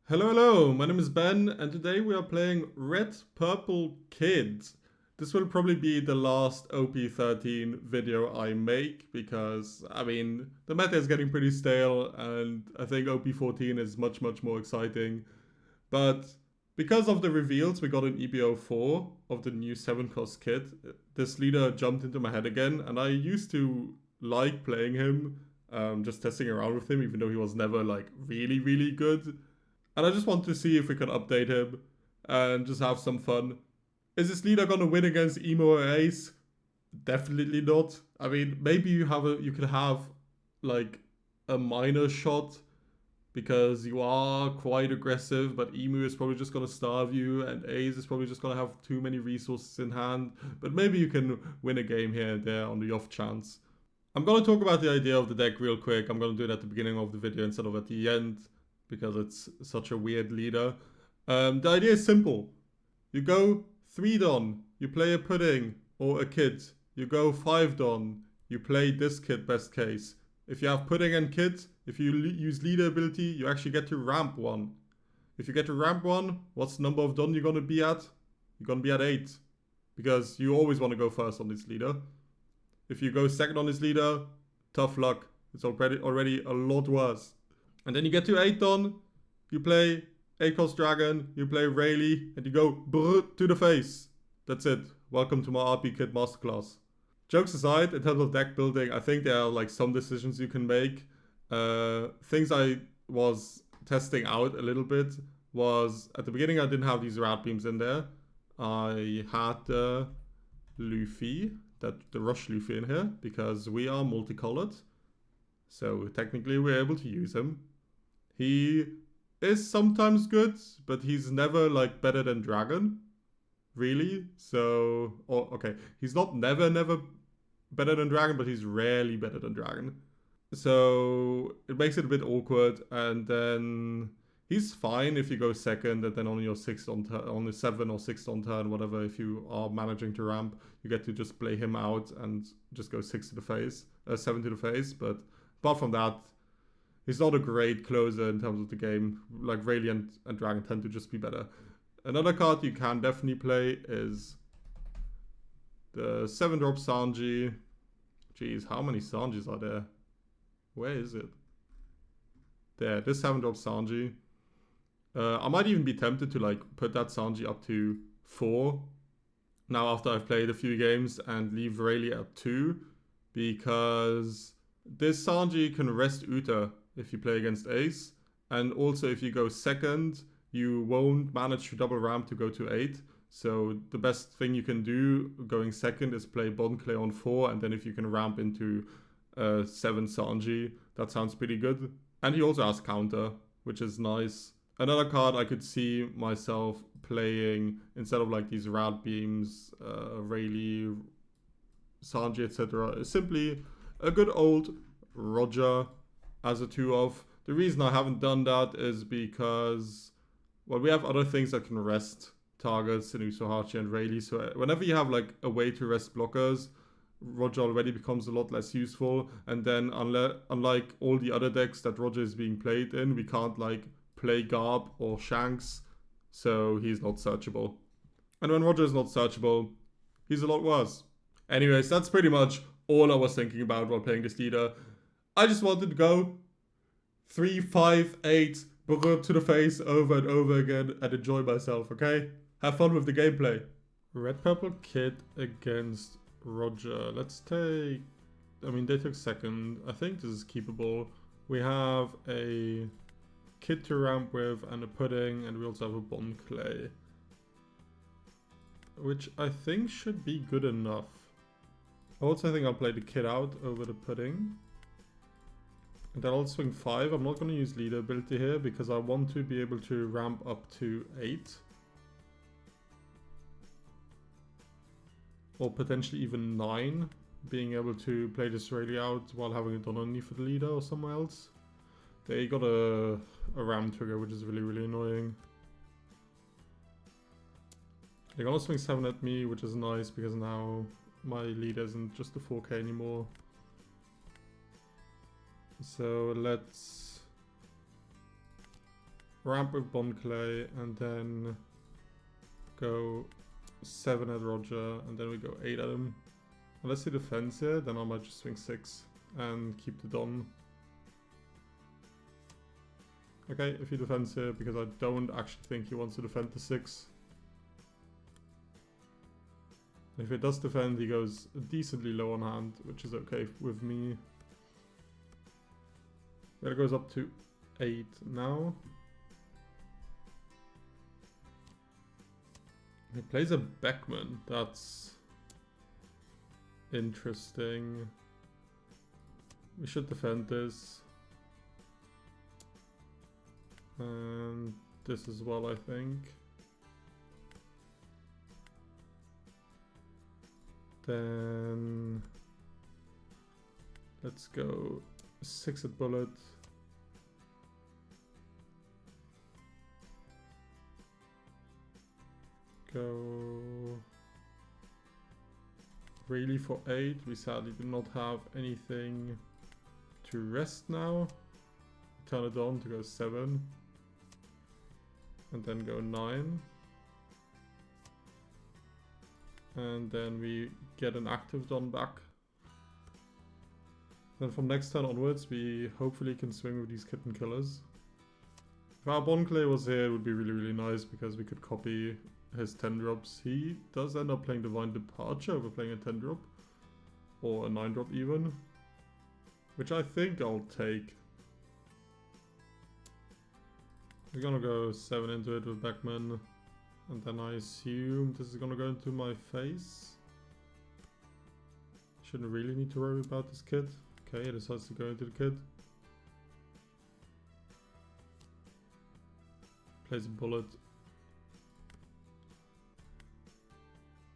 Hello, my name is Ben, and today we are playing Red Purple Kid. This will probably be the last OP13 video I make because, the meta is getting pretty stale, and I think OP14 is much more exciting. But because of the reveals we got in EBO4 of the new 7-cost kit, this leader jumped into my head again, and I used to like playing him, just testing around with him, even though he was never like really good. And I just want to see if we can update him and just have some fun. Is this leader gonna win against Emo or Ace? Definitely not. I mean, maybe you could have like a minor shot because you are quite aggressive, but Emu is probably just gonna starve you, and Ace is probably just gonna have too many resources in hand. But maybe you can win a game here and there on the off chance. I'm gonna talk about the idea of the deck real quick. I'm gonna do it at the beginning of the video instead of at the end, because it's such a weird leader. The idea is simple. You go 3 Don, you play a Pudding or a Kid. You go 5 Don, you play this Kid best case. If you have Pudding and Kid, if you use leader ability, you actually get to ramp 1. If you get to ramp 1, what's the number of Don you're gonna be at? You're gonna be at 8. Because you always want to go first on this leader. If you go second on this leader, tough luck. It's already a lot worse. And then you get to 8 Don, you play 8-cost Dragon, you play Rayleigh, and you go brr to the face. That's it. Welcome to my RP Kit Masterclass. Jokes aside, in terms of deck building, I think there are like some decisions you can make. Things I was testing out a little bit was, at the beginning I didn't have these rat beams in there. I had the Luffy, the Rush Luffy in here, because we are multicolored. So technically we're able to use him. He is sometimes good, but he's never like better than Dragon. Really? So, okay. He's not never better than Dragon, but he's rarely better than Dragon. So it makes it a bit awkward, and then he's fine if you go second, and then on your 6th on the 7 or 6th on turn, whatever, if you are managing to ramp, you get to just play him out and just go 6 to the face, 7 to the face. But apart from that, he's not a great closer in terms of the game. Like Rayleigh and Dragon tend to just be better. Another card you can definitely play is the 7-drop Sanji. Jeez, how many Sanjis are there? Where is it? There, this 7-drop Sanji. I might even be tempted to like put that Sanji up to 4 now after I've played a few games, and leave Rayleigh at 2, because this Sanji can rest Uta if you play against Ace, and also if you go second, you won't manage to double ramp to go to 8. So the best thing you can do going second is play Bon Clay on 4, and then if you can ramp into 7 Sanji, that sounds pretty good. And he also has counter, which is nice. Another card I could see myself playing instead of like these rad beams, Rayleigh, Sanji, etc., is simply a good old Roger as a 2-off. The reason I haven't done that is because, well, we have other things that can rest targets in Usohachi and Rayleigh. So whenever you have like a way to rest blockers, Roger already becomes a lot less useful. And then unlike all the other decks that Roger is being played in, we can't like play Garb or Shanks, so he's not searchable. And when Roger is not searchable, he's a lot worse. Anyways, that's pretty much all I was thinking about while playing this leader. I just wanted to go 3, 5, 8, to the face over and over again and enjoy myself, okay? Have fun with the gameplay. Red Purple Kid against Roger. Let's take... they took second. I think this is keepable. We have a Kid to ramp with and a Pudding, and we also have a Bon Clay, which I think should be good enough. I also think I'll play the Kid out over the Pudding. And then I'll swing 5. I'm not going to use leader ability here because I want to be able to ramp up to 8. Or potentially even 9. Being able to play this Rayleigh out while having it on only for the leader or somewhere else. They got a ram trigger, which is really annoying. They're gonna swing 7 at me, which is nice because now my leader isn't just a 4K anymore. So let's ramp with Bond Clay, and then go 7 at Roger, and then we go 8 at him. Unless he defends here, then I might just swing 6 and keep the Don. Okay, if he defends here, because I don't actually think he wants to defend the 6. If he does defend, he goes decently low on hand, which is okay with me. That goes up to 8 now. He plays a Beckman. That's interesting. We should defend this. And this as well, I think. Then let's go 6 at bullet. Go really for 8. We sadly do not have anything to rest now. Turn it on to go 7. And then go 9. And then we get an active Don back. Then from next turn onwards, we hopefully can swing with these kitten killers. If our Bond Clay was here, it would be really, really nice because we could copy his 10 drops. He does end up playing Divine Departure over playing a 10 drop. Or a 9 drop even. Which I think I'll take. We're gonna go 7 into it with Beckman. And then I assume this is gonna go into my face. Shouldn't really need to worry about this kid. Okay, it decides to go into the kid. Plays a bullet.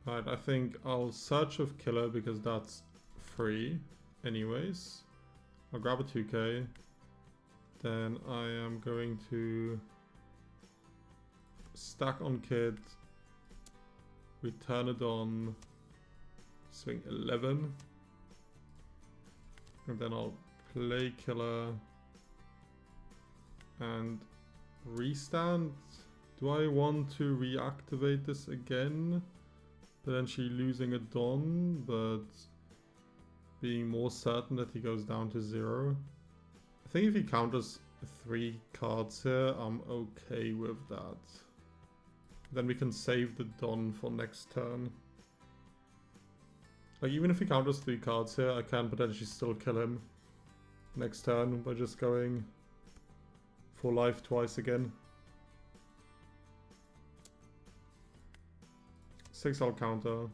Right, I think I'll search with killer because that's free anyways. I'll grab a 2k. Then I am going to stack on kid. We turn it on. Swing 11. And then I'll play killer. And restand. Do I want to reactivate this again? Potentially losing a Don, but being more certain that he goes down to 0. I think if he counters 3 cards here, I'm okay with that. Then we can save the Don for next turn. Like, even if he counters 3 cards here, I can potentially still kill him next turn by just going for life twice again. 6 I'll counter.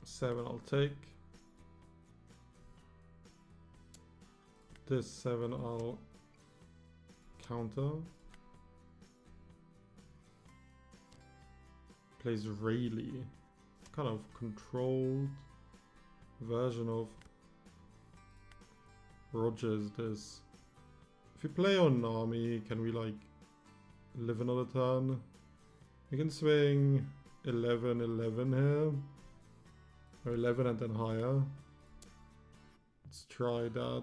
7 I'll take. This 7 I'll counter. Plays Rayleigh. Kind of controlled version of Roger is this. If we play on Nami, can we like live another turn? We can swing 11, 11 here. Or 11 and then higher. Let's try that.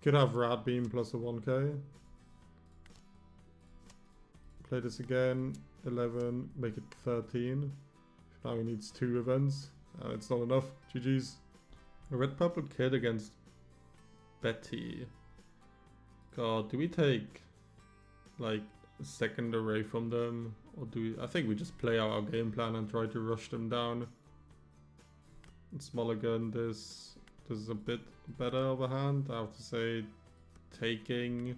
Could have Rat Beam plus a 1k. Play this again. 11, make it 13. Now he needs 2 events. It's not enough. GG's. A red purple kid against Betty. God, do we take like a second array from them? Or do we... I think we just play out our game plan and try to rush them down. It's Mulligan. This is a bit better of a hand. I have to say, taking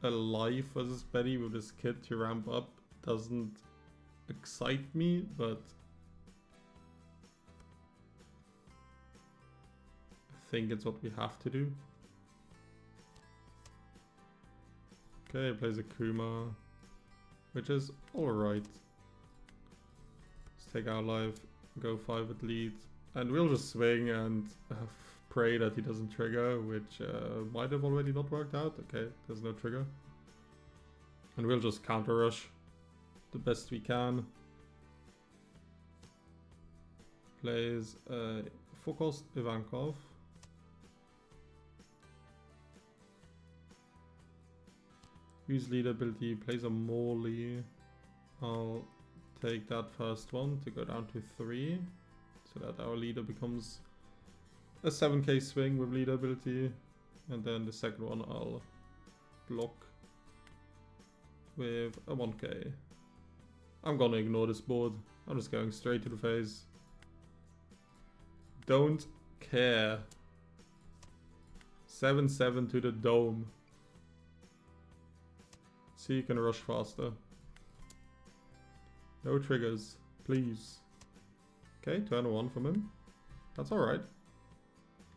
a life versus Betty with this kid to ramp up doesn't excite me, but I think it's what we have to do. Okay, plays a Kuma, which is alright. Let's take our life, go 5 at lead, and we'll just swing and pray that he doesn't trigger, which might have already not worked out. Okay, there's no trigger. And we'll just counter rush the best we can. Plays 4-cost Ivankov. Use leader ability, plays a Morley. I'll take that first one to go down to 3. So that our leader becomes a 7k swing with leader ability. And then the second one I'll block with a 1k. I'm gonna ignore this board. I'm just going straight to the face. Don't care. 7-7 to the dome. See, you can rush faster. No triggers, please. Okay, turn 1 from him. That's alright.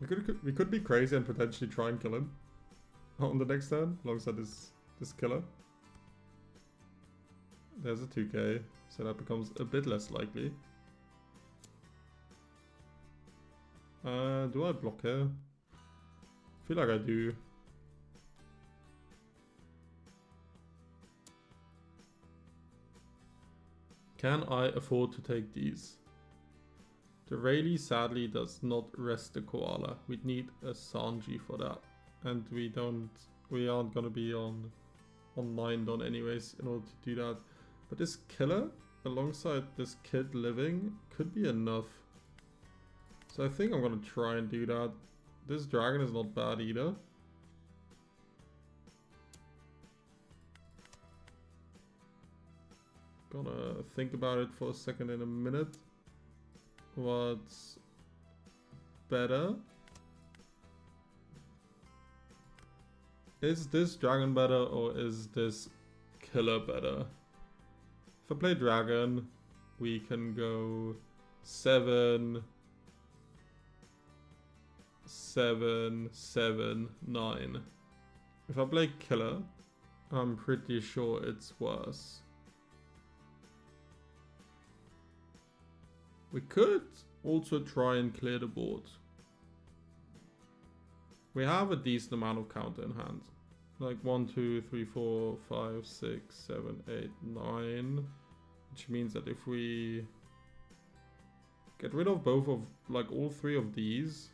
We could be crazy and potentially try and kill him on the next turn, alongside this killer. There's a 2k, so that becomes a bit less likely. Do I block here? I feel like I do. Can I afford to take these? The Rayleigh sadly does not rest the koala. We'd need a Sanji for that. And we aren't gonna be on 9 anyways in order to do that. But this killer alongside this kid living could be enough. So I think I'm gonna try and do that. This dragon is not bad either. Gonna think about it for a second in a minute. What's better? Is this dragon better or is this killer better? If I play dragon, we can go 7, 7, 7, 9. If I play killer, I'm pretty sure it's worse. We could also try and clear the board. We have a decent amount of counter in hand. Like 1, 2, 3, 4, 5, 6, 7, 8, 9. Which means that if we get rid of both of, like all 3 of these.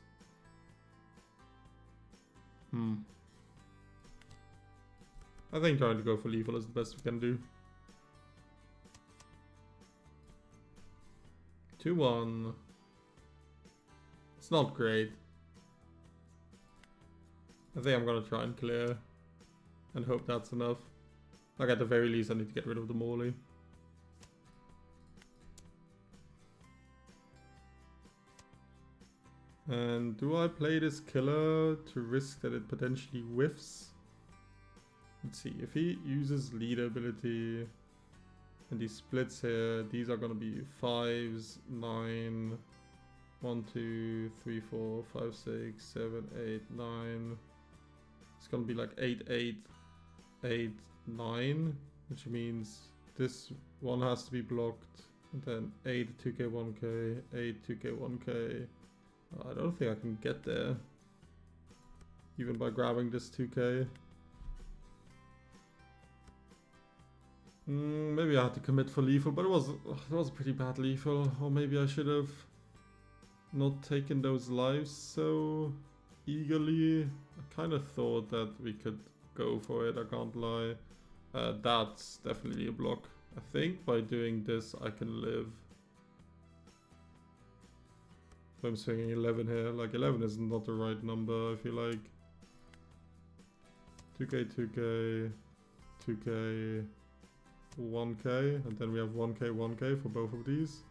I think trying to go for lethal is the best we can do. 2-1. It's not great. I think I'm gonna try and clear and hope that's enough. Like at the very least I need to get rid of the Morley. And do I play this killer to risk that it potentially whiffs? Let's see, if he uses leader ability and he splits here, these are gonna be 5s, 9, 1, 2, 3, 4, 5, 6, 7, 8, 9. It's gonna be like 8, 8, 8, 9, which means this one has to be blocked. And then 8, 2k, 1k, 8, 2k, 1k. I don't think I can get there, even by grabbing this 2k. Maybe I had to commit for lethal, but it was a pretty bad lethal. Or maybe I should have not taken those lives so eagerly. I kind of thought that we could go for it, I can't lie. That's definitely a block. I think by doing this I can live. I'm swinging 11 here. Like 11 is not the right number, I feel like. 2k, 2k, 2k, 1k, and then we have 1k, 1k for both of these.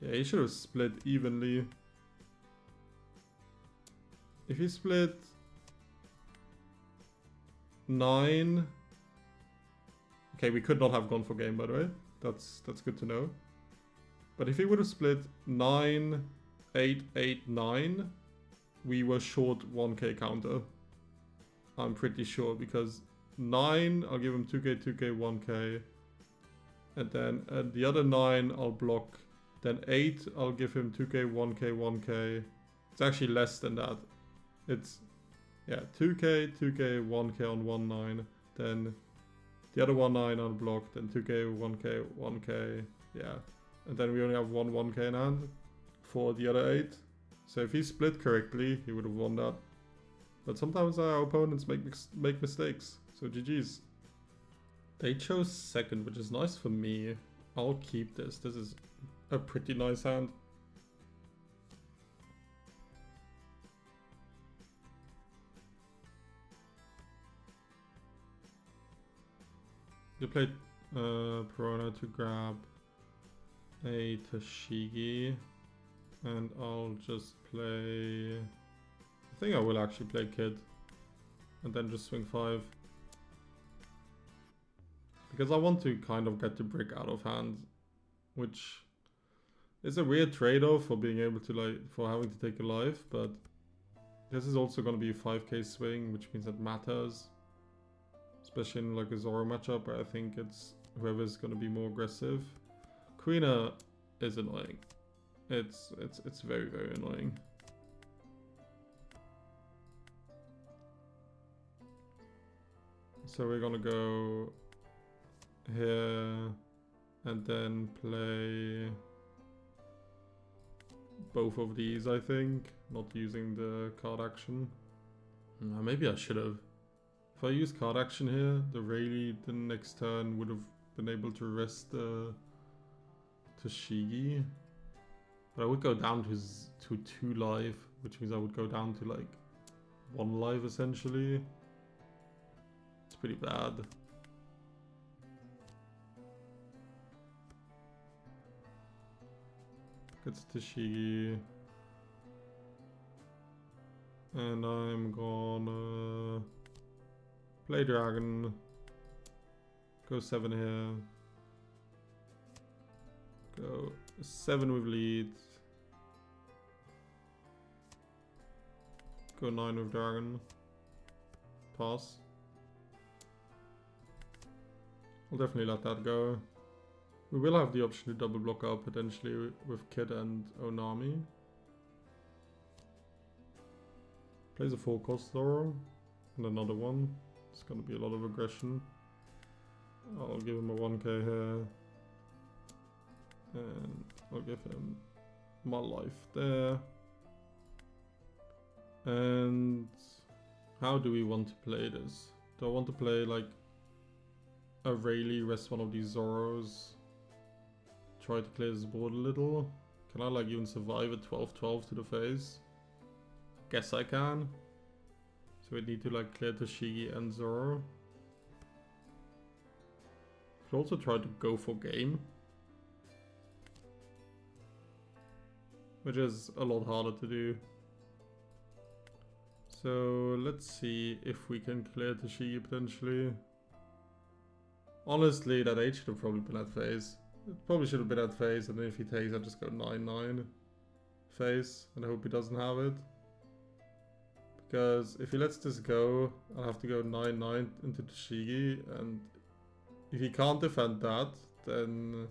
Yeah, he should have split evenly. If he split 9... Okay, we could not have gone for game, by the way. That's good to know. But if he would have split 9, 8, 8, 9, we were short 1k counter. I'm pretty sure, because 9, I'll give him 2k, 2k, 1k. And then the other 9, I'll block. Then 8, I'll give him 2k, 1k, 1k. It's actually less than that. It's, yeah, 2k, 2k, 1k on 1 9. Then the other 1 9 unblocked. Then 2k, 1k, 1k. Yeah. And then we only have 1 1k in hand for the other 8. So if he split correctly, he would have won that. But sometimes our opponents make mistakes. So GG's. They chose second, which is nice for me. I'll keep this. This is a pretty nice hand. You played Piranha to grab a Tashigi, and I'll just play... I think I will actually play Kid, and then just swing 5. Because I want to kind of get the brick out of hand, which is a weird trade-off for being able to, like, for having to take a life, but this is also going to be a 5k swing, which means that matters. Especially in like a Zoro matchup where I think it's whoever's going to be more aggressive. Queena is annoying. It's very, very annoying. So we're gonna go here and then play both of these, I think. Not using the card action. Maybe I should have. If I use card action here, the Rayleigh the next turn would have been able to rest the Tashigi. But I would go down to 2 life, which means I would go down to like 1 life essentially. It's pretty bad. Gets Tashigi. And I'm gonna play Dragon. Go 7 here. Go 7 with lead. Go 9 with Dragon. Pass. I'll definitely let that go. We will have the option to double block out potentially with Kid and Onami. Plays a 4 cost Zoro. And another one. It's gonna be a lot of aggression. I'll give him a 1k here. And I'll give him my life there. And how do we want to play this? Do I want to play like a Rayleigh, rest one of these Zoros? Try to clear this board a little? Can I like even survive a 12-12 to the face? Guess I can. So we need to like clear Tashigi and Zoro. Could also try to go for game. Which is a lot harder to do. So let's see if we can clear Tashigi potentially. Honestly, that 8 should have probably been at phase. It probably should have been at phase, and then if he takes, I just go 9-9 phase, and I hope he doesn't have it. Because if he lets this go, I'll have to go 9-9 into Tashigi, and if he can't defend that, then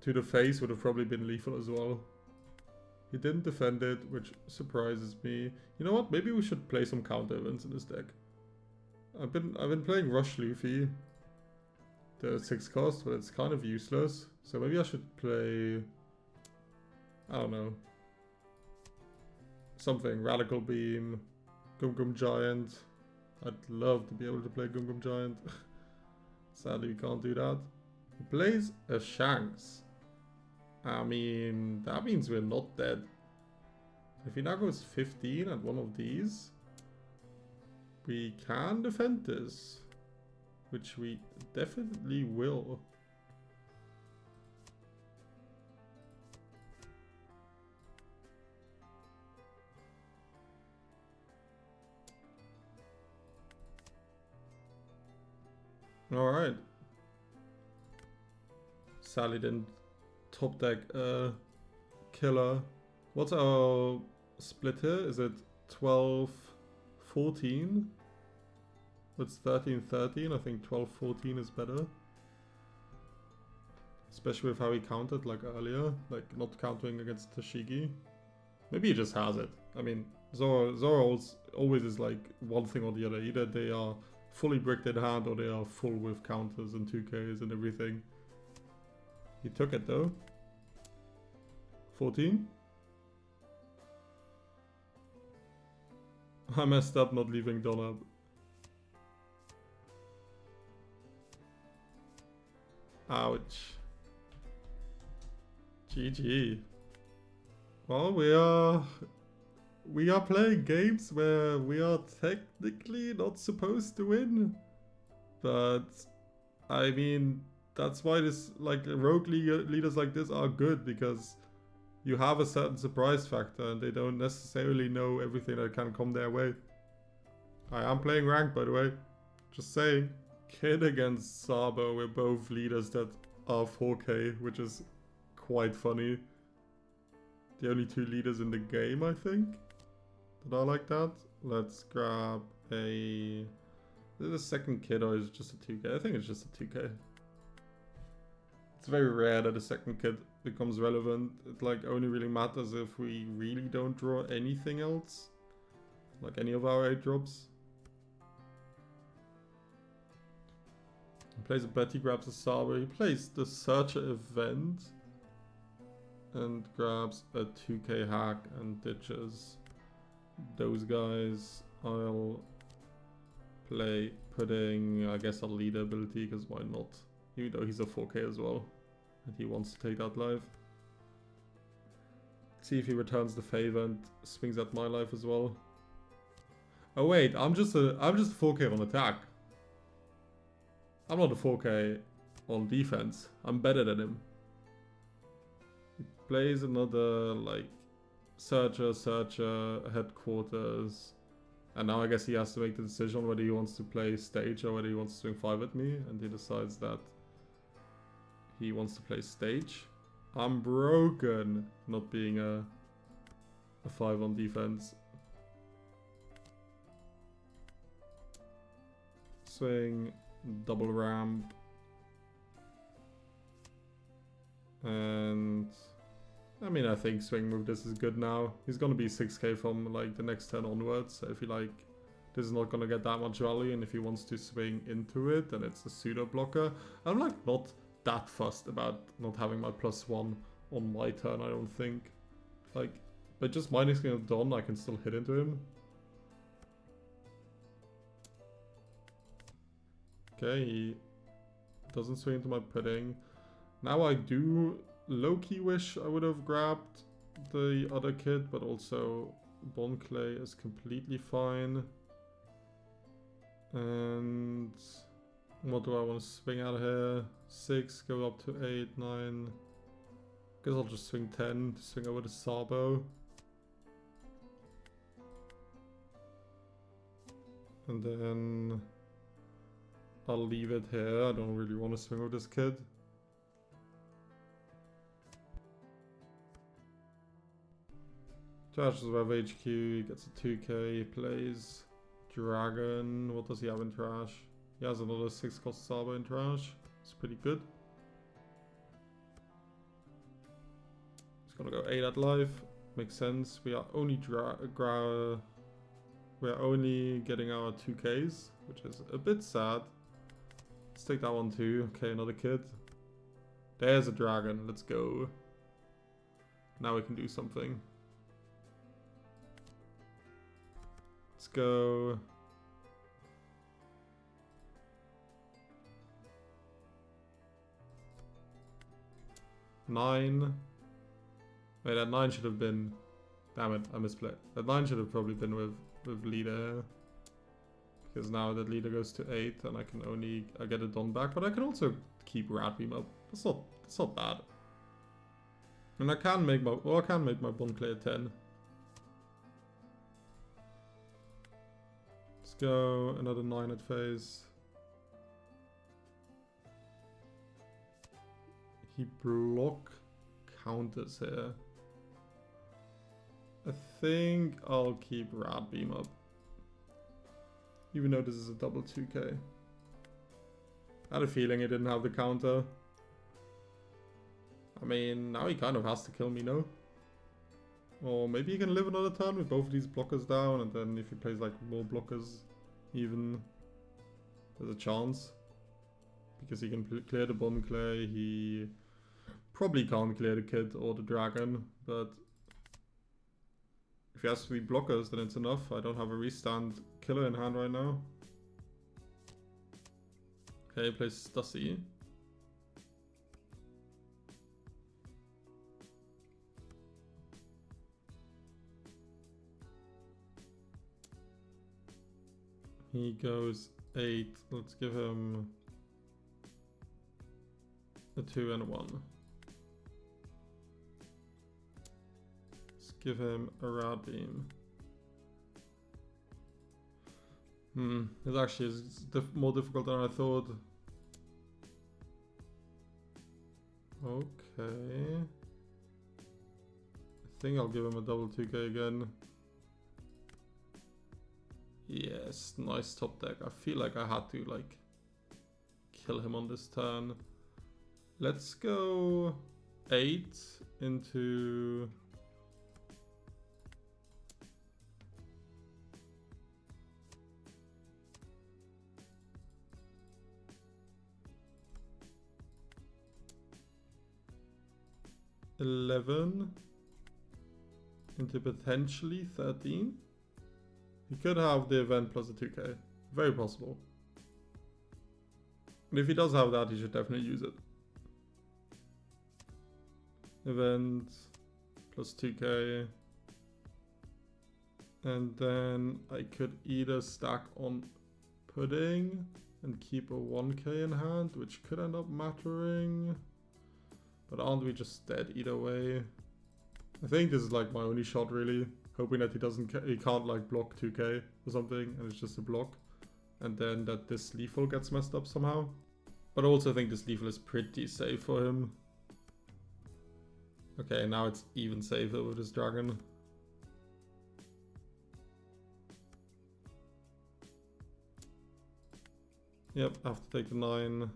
to the face would have probably been lethal as well. He didn't defend it, which surprises me. You know what? Maybe we should play some counter events in this deck. I've been playing Rush Luffy, the 6 cost, but it's kind of useless. So maybe I should play, I don't know, something. Radical Beam, Gum Gum Giant. I'd love to be able to play Gum Gum Giant. Sadly, we can't do that. He plays a Shanks. I mean, that means we're not dead. If he now goes 15 at one of these, we can defend this. Which we definitely will. Alright. Sally didn't top deck killer. What's our split here? Is it 12-14? It's 13-13. I think 12-14 is better. Especially with how he countered like earlier. Like not countering against Tashigi. Maybe he just has it. I mean, Zoro always is like one thing or the other. Either they are fully bricked in hand or they are full with counters and 2Ks and everything. He took it though. 14? I messed up not leaving Don up. Ouch. GG. Well, we are playing games where we are technically not supposed to win. But I mean, that's why this, like, rogue leaders like this are good, because you have a certain surprise factor and they don't necessarily know everything that can come their way. I am playing ranked, by the way. Just saying. Kid against Sabo, we're both leaders that are 4K, which is quite funny. The only two leaders in the game, I think, that are like that. Let's grab a... Is it a second kid or is it just a 2K? I think it's just a 2K. It's very rare that a second kid becomes relevant. It like only really matters if we really don't draw anything else. Like any of our 8 drops. He plays a bet, he grabs a Sabo. He plays the Searcher event. And grabs a 2K hack and ditches those guys. I'll play Pudding. I guess I'll lead ability, because why not? Even though he's a 4K as well. And he wants to take that life. See if he returns the favor and swings at my life as well. Oh wait, I'm just a 4K on attack. I'm not a 4K on defense. I'm better than him. He plays another like Searcher, Headquarters. And now I guess he has to make the decision whether he wants to play Stage or whether he wants to swing 5 at me. And he decides that he wants to play Stage. I'm broken not being a 5 on defense. Swing, double ramp. And I mean, I think swing move this is good now. He's gonna be 6k from like the next turn onwards. So if he like, this is not gonna get that much value, and if he wants to swing into it, then it's a pseudo blocker. I'm like not that fussed about not having my +1 on my turn, I don't think. Like, but just minusing it done, I can still hit into him. Okay, he doesn't swing into my Pudding. Now I do low-key wish I would have grabbed the other kid, but also Bon Clay is completely fine. And what do I want to swing out here? 6, go up to 8, 9. Guess I'll just swing 10 to swing over the Sabo. And then I'll leave it here. I don't really want to swing with this kid. Trash is above HQ, he gets a 2k, he plays Dragon. What does he have in trash? He has another 6 cost Sabo in trash. It's pretty good. He's gonna go 8 at life. Makes sense. We are only getting our 2Ks, which is a bit sad. Let's take that one too. Okay, another kid. There's a dragon. Let's go. Now we can do something. Let's go. Nine. Wait, that 9 should have been... Damn it, I misplayed. That 9 should have probably been with leader. Because now that leader goes to 8 and I can only... I get it done back, but I can also keep Rat Beam up. It's not bad. And I can make my... Well, I can make my Bon Clay 10. Let's go. Another 9 at phase. He block counters here. I think I'll keep Rat Beam up. Even though this is a double 2k. I had a feeling he didn't have the counter. I mean, now he kind of has to kill me, no? Or maybe he can live another turn with both of these blockers down, and then if he plays like more blockers, even there's a chance. Because he can clear the Bon Clay, he probably can't clear the kid or the dragon, but if he has 3 blockers, then it's enough. I don't have a restand killer in hand right now. Okay, he plays Stussy. He goes 8. Let's give him a 2 and a 1. Let's give him a Rad Beam. It actually is more difficult than I thought. Okay. I think I'll give him a double 2k again. Yes, nice top deck. I feel like I had to like kill him on this turn. Let's go 8 into $11 into potentially 13. He could have the event plus a 2k. Very possible. And if he does have that, he should definitely use it. Event plus 2k. And then I could either stack on Pudding and keep a 1k in hand, which could end up mattering. But aren't we just dead either way? I think this is like my only shot really. Hoping that he can't like block 2k or something and it's just a block. And then that this lethal gets messed up somehow. But I also think this lethal is pretty safe for him. Okay, now it's even safer with this dragon. Yep, I have to take the 9.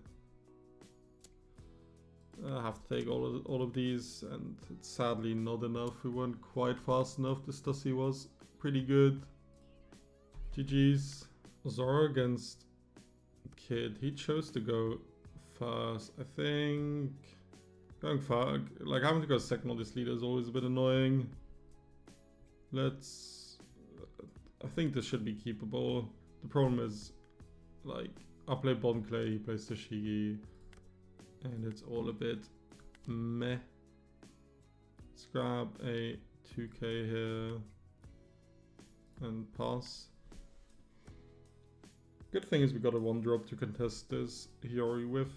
I have to take all of these, and it's sadly not enough. We weren't quite fast enough. The Stussy was pretty good. GG's. Zoro against Kid. He chose to go first. I think going far, like having to go second on this leader is always a bit annoying. I think this should be keepable. The problem is, like, I play Bon Clay, he plays Tashigi. And it's all a bit meh. Let's grab a 2k here and pass. Good thing is we got a 1-drop to contest this Hiyori with.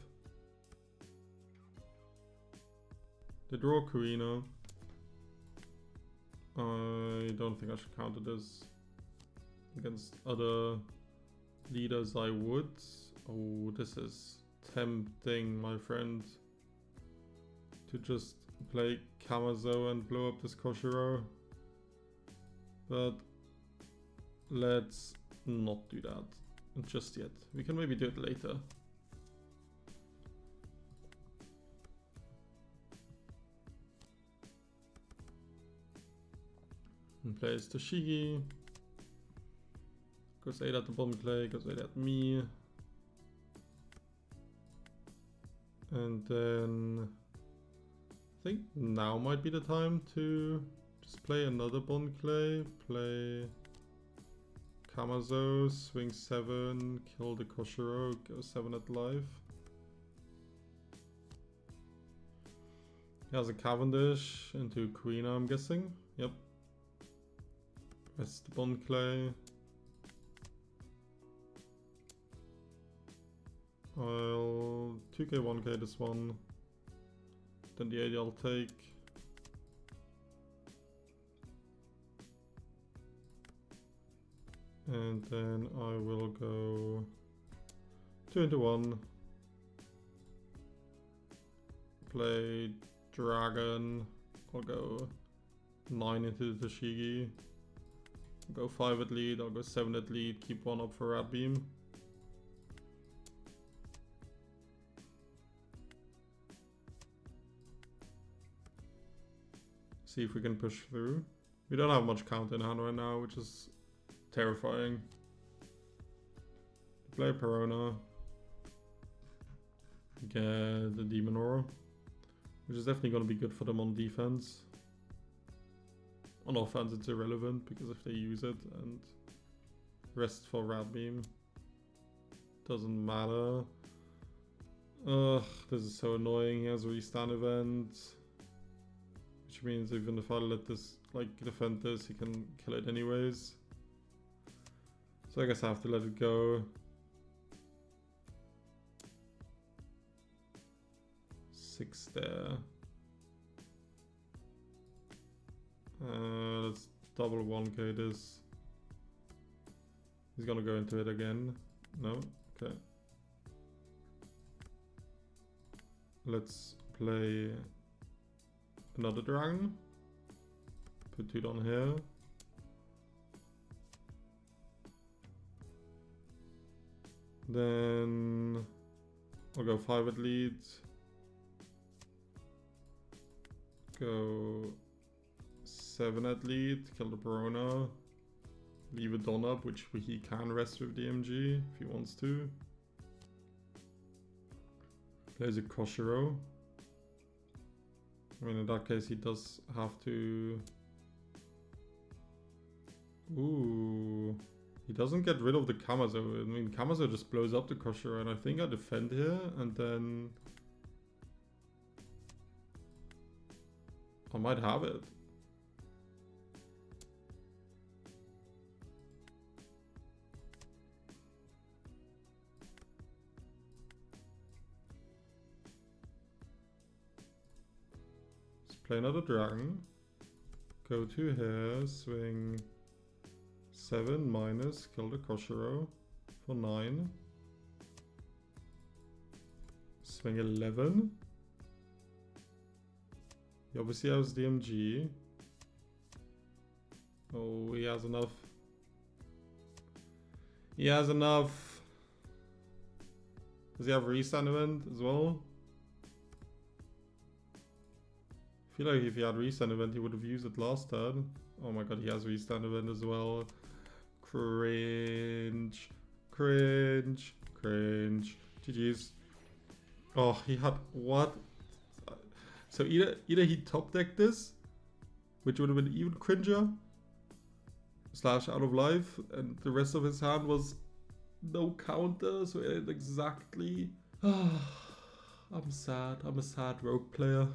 They draw Karina. I don't think I should counter this. Against other leaders I would. Oh, this is tempting, my friend, to just play Kamazo and blow up this Koshiro, but let's not do that just yet. We can maybe do it later. And plays Toshigi, goes 8 at the bottom play, goes 8 at me. And then I think now might be the time to just play another Bon Clay, play Kamazo, swing 7, kill the Koshiro, go 7 at life. He has a Cavendish into Queen, I'm guessing. Yep. That's the Bon Clay. I'll 2k 1k this one, then the 80 I'll take. And then I will go 2 into 1. Play Dragon. I'll go 9 into the Toshigi. I'll go 5 at lead, I'll go 7 at lead, keep 1 up for Rad Beam. See if we can push through. We don't have much count in hand right now, which is terrifying. Play Perona. Get the Demon Aura, which is definitely going to be good for them on defense. On offense, it's irrelevant because if they use it and rest for Rat Beam, doesn't matter. Ugh, this is so annoying. He has a restand event, which means even if I let this, like, defend this, he can kill it anyways. So I guess I have to let it go. 6 there. Let's double 1k this. He's gonna go into it again. No? Okay. Let's play another dragon. Put 2 down here. Then I'll go 5 at lead. Go 7 at lead. Kill the Barona. Leave a Don up, which he can rest with DMG if he wants to. Plays a Koshiro. I mean, in that case, he does have to... Ooh. He doesn't get rid of the Kamazo. I mean, Kamazo just blows up the Koshiro, and I think I defend here, and then... I might have it. Play another dragon. Go to here, swing 7 minus, kill the Koshiro for 9. Swing 11. He obviously has DMG. Oh, he has enough. He has enough. Does he have restand event as well? I feel like if he had restand event, he would have used it last turn. Oh my god, he has restand event as well. Cringe. Cringe. Cringe. GG's. Oh, he had what? So either he top decked this, which would have been even cringer, / out of life, and the rest of his hand was no counter, so it exactly... I'm sad. I'm a sad rogue player.